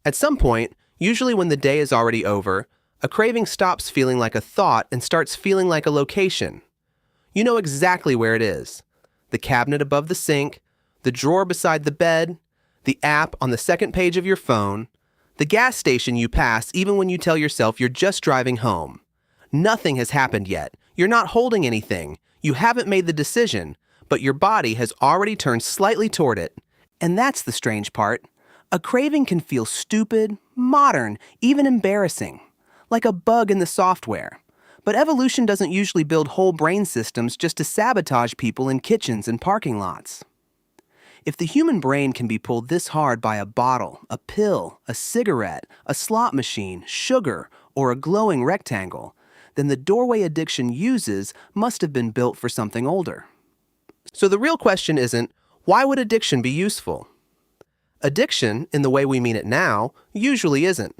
At some point, usually when the day is already over, a craving stops feeling like a thought and starts feeling like a location. You know exactly where it is. The cabinet above the sink, the drawer beside the bed, the app on the second page of your phone, the gas station you pass even when you tell yourself you're just driving home. Nothing has happened yet. You're not holding anything. You haven't made the decision, but your body has already turned slightly toward it. And that's the strange part. A craving can feel stupid, modern, even embarrassing, like a bug in the software. But evolution doesn't usually build whole brain systems just to sabotage people in kitchens and parking lots. If the human brain can be pulled this hard by a bottle, a pill, a cigarette, a slot machine, sugar, or a glowing rectangle, then the doorway addiction uses must have been built for something older. So the real question isn't, why would addiction be useful? Addiction, in the way we mean it now, usually isn't.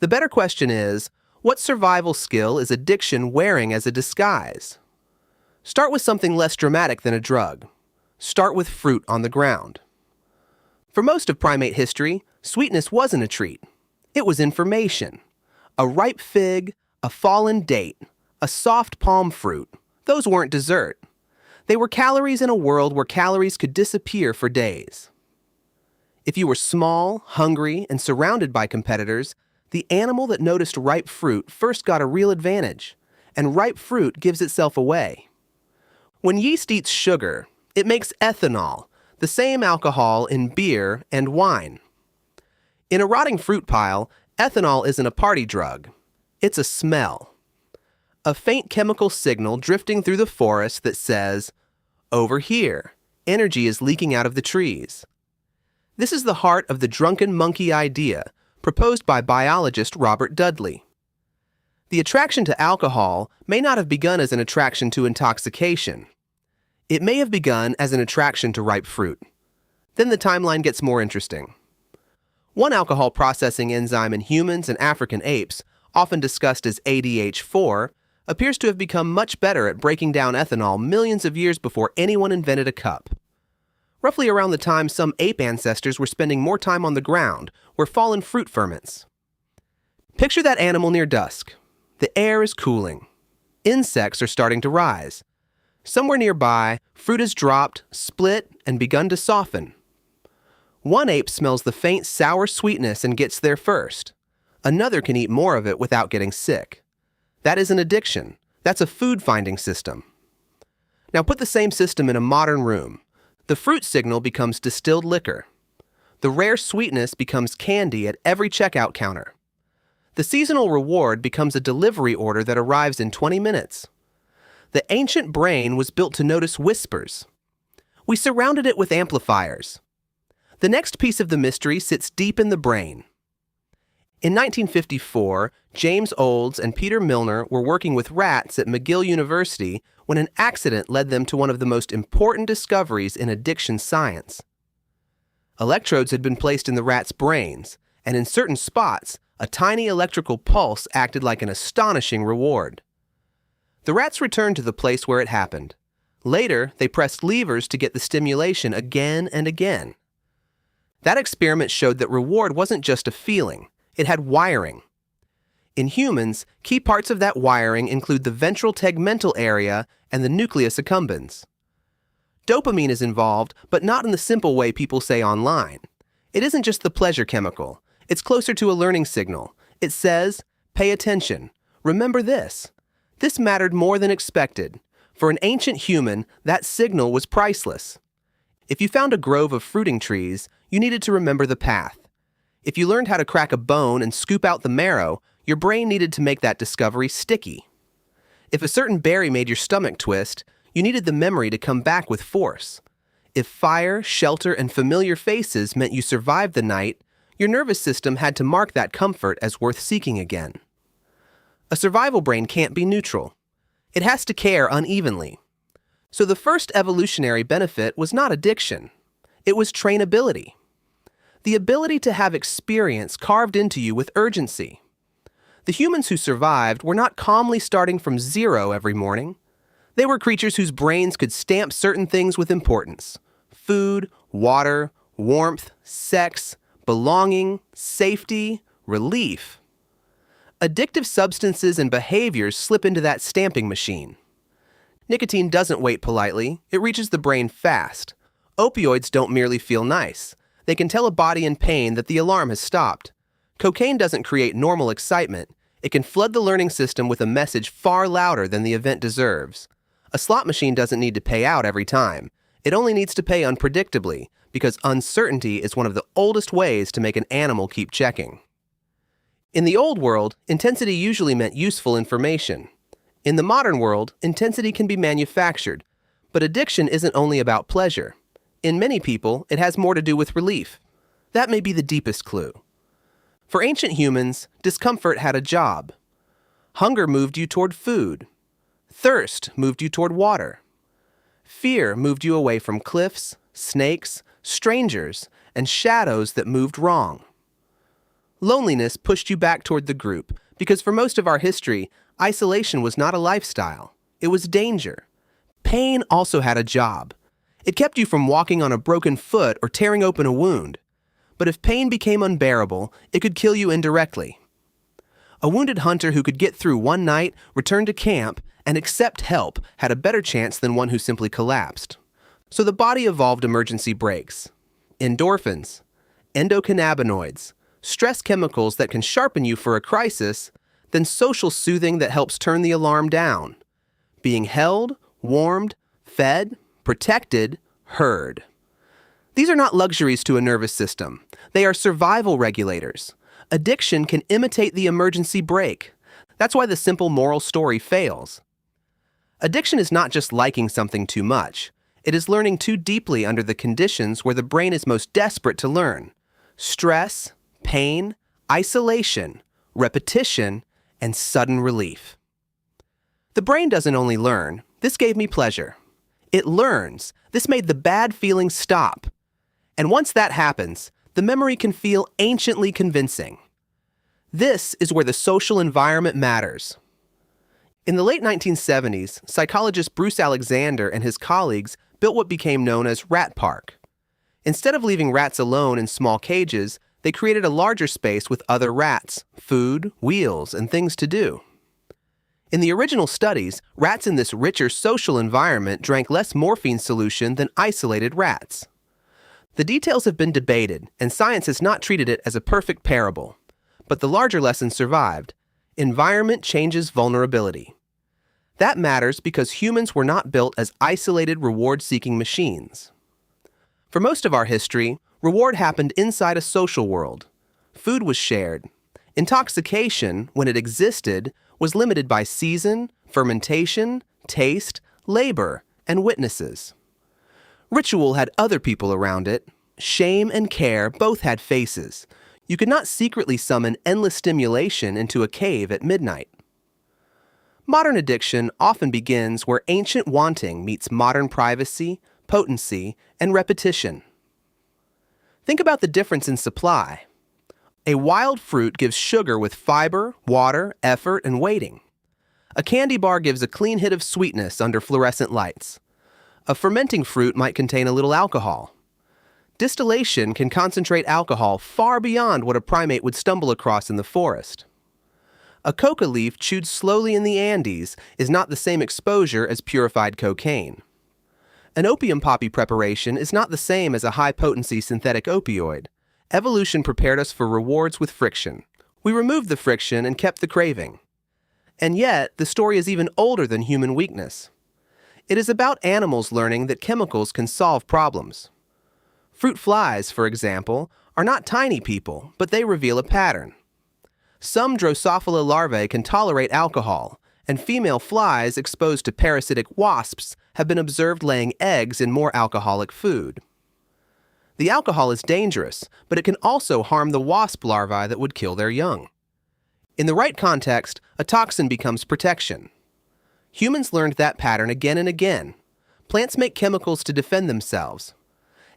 The better question is, what survival skill is addiction wearing as a disguise? Start with something less dramatic than a drug. Start with fruit on the ground. For most of primate history, sweetness wasn't a treat. It was information. A ripe fig, a fallen date, a soft palm fruit, those weren't dessert. They were calories in a world where calories could disappear for days. If you were small, hungry, and surrounded by competitors, the animal that noticed ripe fruit first got a real advantage, and ripe fruit gives itself away. When yeast eats sugar, it makes ethanol, the same alcohol in beer and wine. In a rotting fruit pile, ethanol isn't a party drug. It's a smell. A faint chemical signal drifting through the forest that says, "Over here, energy is leaking out of the trees." This is the heart of the drunken monkey idea, proposed by biologist Robert Dudley. The attraction to alcohol may not have begun as an attraction to intoxication. It may have begun as an attraction to ripe fruit. Then the timeline gets more interesting. One alcohol processing enzyme in humans and African apes, often discussed as ADH4, appears to have become much better at breaking down ethanol millions of years before anyone invented a cup. Roughly around the time some ape ancestors were spending more time on the ground, where fallen fruit ferments. Picture that animal near dusk. The air is cooling. Insects are starting to rise. Somewhere nearby, fruit has dropped, split, and begun to soften. One ape smells the faint sour sweetness and gets there first. Another can eat more of it without getting sick. That is an addiction. That's a food-finding system. Now put the same system in a modern room. The fruit signal becomes distilled liquor. The rare sweetness becomes candy at every checkout counter. The seasonal reward becomes a delivery order that arrives in 20 minutes. The ancient brain was built to notice whispers. We surrounded it with amplifiers. The next piece of the mystery sits deep in the brain. In 1954, James Olds and Peter Milner were working with rats at McGill University when an accident led them to one of the most important discoveries in addiction science. Electrodes had been placed in the rats' brains, and in certain spots, a tiny electrical pulse acted like an astonishing reward. The rats returned to the place where it happened. Later, they pressed levers to get the stimulation again and again. That experiment showed that reward wasn't just a feeling. It had wiring. In humans, key parts of that wiring include the ventral tegmental area and the nucleus accumbens. Dopamine is involved, but not in the simple way people say online. It isn't just the pleasure chemical. It's closer to a learning signal. It says, pay attention. Remember this. This mattered more than expected. For an ancient human, that signal was priceless. If you found a grove of fruiting trees, you needed to remember the path. If you learned how to crack a bone and scoop out the marrow, your brain needed to make that discovery sticky. If a certain berry made your stomach twist, you needed the memory to come back with force. If fire, shelter, and familiar faces meant you survived the night, your nervous system had to mark that comfort as worth seeking again. A survival brain can't be neutral. It has to care unevenly. So the first evolutionary benefit was not addiction. It was trainability. The ability to have experience carved into you with urgency. The humans who survived were not calmly starting from zero every morning. They were creatures whose brains could stamp certain things with importance. Food, water, warmth, sex, belonging, safety, relief. Addictive substances and behaviors slip into that stamping machine. Nicotine doesn't wait politely, it reaches the brain fast. Opioids don't merely feel nice. They can tell a body in pain that the alarm has stopped. Cocaine doesn't create normal excitement. It can flood the learning system with a message far louder than the event deserves. A slot machine doesn't need to pay out every time. It only needs to pay unpredictably, because uncertainty is one of the oldest ways to make an animal keep checking. In the old world, intensity usually meant useful information. In the modern world, intensity can be manufactured, but addiction isn't only about pleasure. In many people, it has more to do with relief. That may be the deepest clue. For ancient humans, discomfort had a job. Hunger moved you toward food. Thirst moved you toward water. Fear moved you away from cliffs, snakes, strangers, and shadows that moved wrong. Loneliness pushed you back toward the group, because for most of our history, isolation was not a lifestyle. It was danger. Pain also had a job. It kept you from walking on a broken foot or tearing open a wound. But if pain became unbearable, it could kill you indirectly. A wounded hunter who could get through one night, return to camp, and accept help had a better chance than one who simply collapsed. So the body evolved emergency brakes. Endorphins, endocannabinoids, stress chemicals that can sharpen you for a crisis, then social soothing that helps turn the alarm down. Being held, warmed, fed, protected, heard. These are not luxuries to a nervous system. They are survival regulators. Addiction can imitate the emergency brake. That's why the simple moral story fails. Addiction is not just liking something too much. It is learning too deeply under the conditions where the brain is most desperate to learn. Stress, pain, isolation, repetition, and sudden relief. The brain doesn't only learn, this gave me pleasure. It learns, this made the bad feelings stop. And once that happens, the memory can feel anciently convincing. This is where the social environment matters. In the late 1970s, psychologist Bruce Alexander and his colleagues built what became known as Rat Park. Instead of leaving rats alone in small cages, they created a larger space with other rats, food, wheels, and things to do. In the original studies, rats in this richer social environment drank less morphine solution than isolated rats. The details have been debated, and science has not treated it as a perfect parable. But the larger lesson survived. Environment changes vulnerability. That matters because humans were not built as isolated reward-seeking machines. For most of our history, reward happened inside a social world. Food was shared. Intoxication, when it existed, was limited by season, fermentation, taste, labor, and witnesses. Ritual had other people around it. Shame and care both had faces. You could not secretly summon endless stimulation into a cave at midnight. Modern addiction often begins where ancient wanting meets modern privacy, potency, and repetition. Think about the difference in supply. A wild fruit gives sugar with fiber, water, effort, and waiting. A candy bar gives a clean hit of sweetness under fluorescent lights. A fermenting fruit might contain a little alcohol. Distillation can concentrate alcohol far beyond what a primate would stumble across in the forest. A coca leaf chewed slowly in the Andes is not the same exposure as purified cocaine. An opium poppy preparation is not the same as a high-potency synthetic opioid. Evolution prepared us for rewards with friction. We removed the friction and kept the craving. And yet, the story is even older than human weakness. It is about animals learning that chemicals can solve problems. Fruit flies, for example, are not tiny people, but they reveal a pattern. Some Drosophila larvae can tolerate alcohol, and female flies exposed to parasitic wasps have been observed laying eggs in more alcoholic food. The alcohol is dangerous, but it can also harm the wasp larvae that would kill their young. In the right context, a toxin becomes protection. Humans learned that pattern again and again. Plants make chemicals to defend themselves.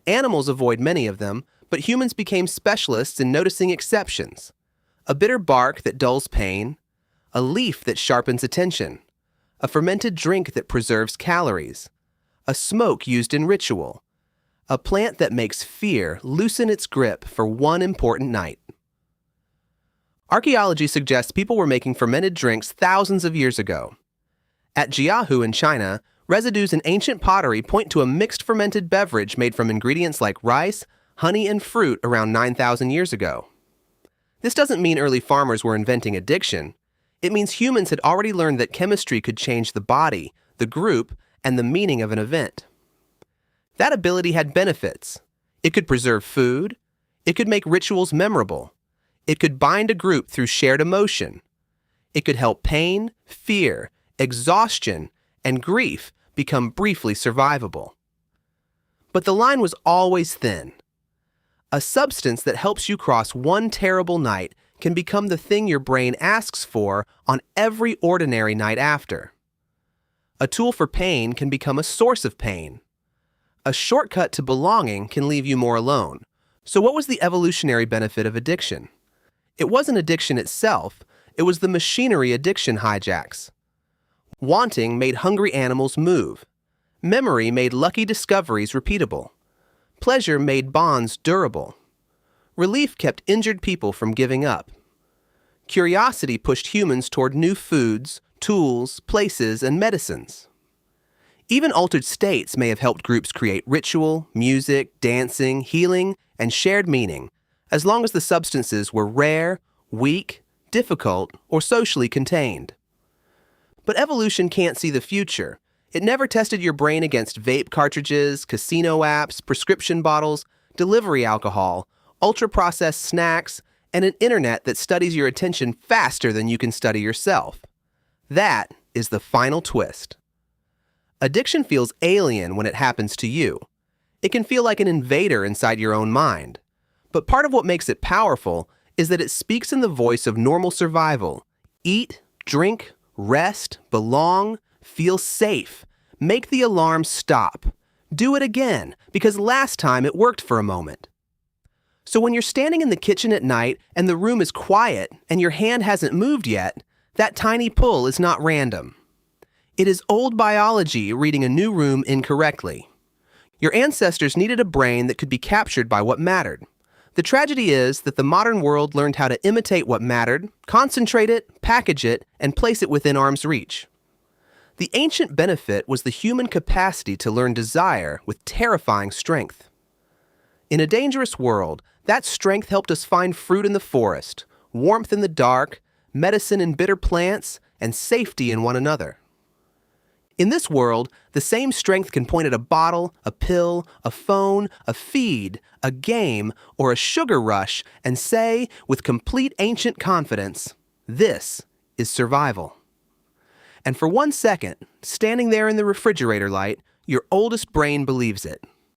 Animals avoid many of them, but humans became specialists in noticing exceptions. A bitter bark that dulls pain, a leaf that sharpens attention, a fermented drink that preserves calories, a smoke used in ritual, a plant that makes fear loosen its grip for one important night. Archaeology suggests people were making fermented drinks thousands of years ago. At Jiahu in China, residues in ancient pottery point to a mixed fermented beverage made from ingredients like rice, honey, and fruit around 9,000 years ago. This doesn't mean early farmers were inventing addiction. It means humans had already learned that chemistry could change the body, the group, and the meaning of an event. That ability had benefits. It could preserve food. It could make rituals memorable. It could bind a group through shared emotion. It could help pain, fear, exhaustion, and grief become briefly survivable. But the line was always thin. A substance that helps you cross one terrible night can become the thing your brain asks for on every ordinary night after. A tool for pain can become a source of pain. A shortcut to belonging can leave you more alone. So what was the evolutionary benefit of addiction? It wasn't addiction itself, it was the machinery addiction hijacks. Wanting made hungry animals move. Memory made lucky discoveries repeatable. Pleasure made bonds durable. Relief kept injured people from giving up. Curiosity pushed humans toward new foods, tools, places, and medicines. Even altered states may have helped groups create ritual, music, dancing, healing, and shared meaning, as long as the substances were rare, weak, difficult, or socially contained. But evolution can't see the future. It never tested your brain against vape cartridges, casino apps, prescription bottles, delivery alcohol, ultra-processed snacks, and an internet that studies your attention faster than you can study yourself. That is the final twist. Addiction feels alien when it happens to you. It can feel like an invader inside your own mind. But part of what makes it powerful is that it speaks in the voice of normal survival. Eat, drink, rest, belong, feel safe. Make the alarm stop. Do it again, because last time it worked for a moment. So when you're standing in the kitchen at night and the room is quiet and your hand hasn't moved yet, that tiny pull is not random. It is old biology reading a new room incorrectly. Your ancestors needed a brain that could be captured by what mattered. The tragedy is that the modern world learned how to imitate what mattered, concentrate it, package it, and place it within arm's reach. The ancient benefit was the human capacity to learn desire with terrifying strength. In a dangerous world, that strength helped us find fruit in the forest, warmth in the dark, medicine in bitter plants, and safety in one another. In this world, the same strength can point at a bottle, a pill, a phone, a feed, a game, or a sugar rush and say, with complete ancient confidence, this is survival. And for 1 second, standing there in the refrigerator light, your oldest brain believes it.